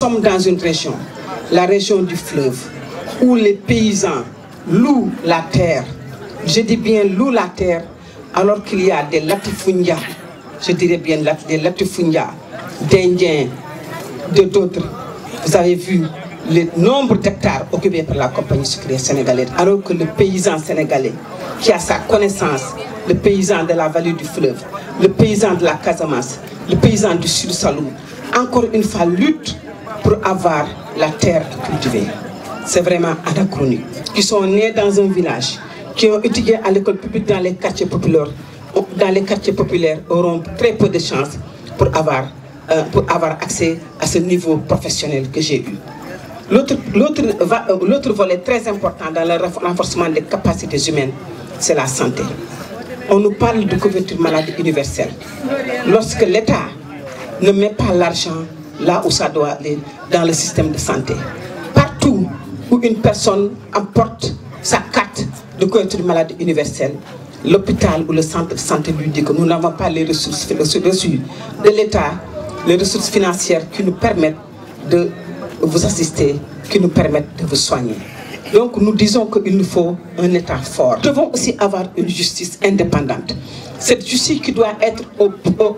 Nous sommes dans une région, la région du fleuve, où les paysans louent la terre. Je dis bien louent la terre, alors qu'il y a des latifundias, je dirais bien des latifundias, d'Indiens, d'autres. Vous avez vu le nombre d'hectares occupés par la compagnie sucrière sénégalaise, alors que le paysan sénégalais, qui a sa connaissance, le paysan de la vallée du fleuve, le paysan de la Casamance, le paysan du Sud Saloum, encore une fois lutte pour avoir la terre cultivée. C'est vraiment anachronique. Qui sont nés dans un village, qui ont étudié à l'école publique dans les quartiers populaires, auront très peu de chances pour avoir accès à ce niveau professionnel que j'ai eu. L'autre volet très important dans le renforcement des capacités humaines, c'est la santé. On nous parle de couverture maladie universelle. Lorsque l'État ne met pas l'argent là où ça doit aller dans le système de santé, partout où une personne emporte sa carte de couverture maladie universelle, l'hôpital ou le centre de santé lui dit que nous n'avons pas les ressources de l'État, les ressources financières qui nous permettent de vous assister, qui nous permettent de vous soigner. Donc nous disons qu'il nous faut un État fort. Nous devons aussi avoir une justice indépendante. Cette justice qui doit être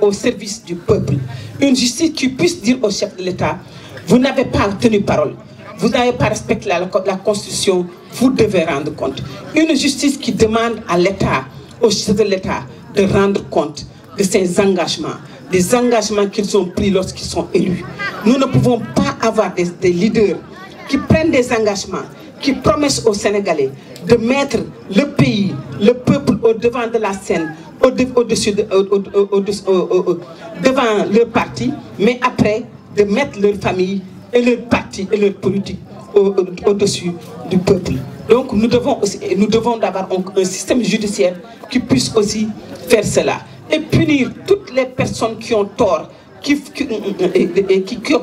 au service du peuple. Une justice qui puisse dire au chef de l'État, vous n'avez pas tenu parole, vous n'avez pas respecté la Constitution, vous devez rendre compte. Une justice qui demande à l'État, au chef de l'État, de rendre compte de ses engagements, des engagements qu'ils ont pris lorsqu'ils sont élus. Nous ne pouvons pas avoir des leaders qui prennent des engagements, qui promettent aux Sénégalais de mettre le pays, le peuple au devant de la scène, devant leur parti, mais après de mettre leur famille et leur parti et leur politique au-dessus du peuple. Donc nous devons avoir un système judiciaire qui puisse aussi faire cela et punir toutes les personnes qui ont tort, qui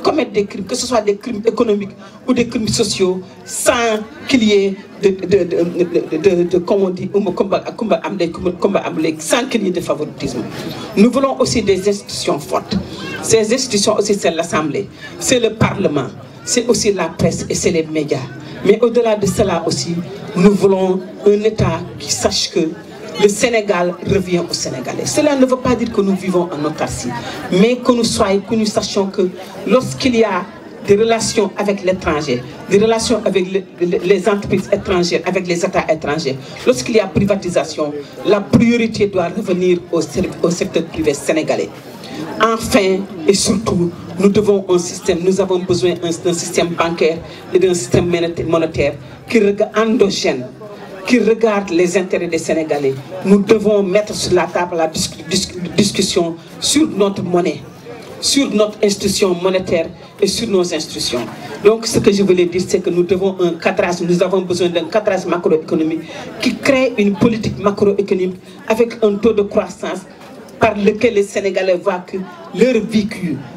commettent des crimes, que ce soit des crimes économiques ou des crimes sociaux, sans qu'il y ait sans qu'il y ait de favoritisme. Nous voulons aussi des institutions fortes. Ces institutions aussi, c'est l'Assemblée, c'est le Parlement, c'est aussi la presse et c'est les médias. Mais au-delà de cela aussi, nous voulons un État qui sache que le Sénégal revient aux Sénégalais. Cela ne veut pas dire que nous vivons en autarcie, mais que nous sachions que lorsqu'il y a des relations avec l'étranger, des relations avec les entreprises étrangères, avec les États étrangers, lorsqu'il y a privatisation, la priorité doit revenir au secteur privé sénégalais. Enfin et surtout, nous avons besoin d'un système bancaire et d'un système monétaire qui endogène, qui regarde les intérêts des Sénégalais. Nous devons mettre sur la table la discussion sur notre monnaie, sur notre institution monétaire et sur nos institutions. Donc ce que je voulais dire, c'est que nous avons besoin d'un cadrage macroéconomique qui crée une politique macroéconomique avec un taux de croissance par lequel les Sénégalais voient que leur vécu,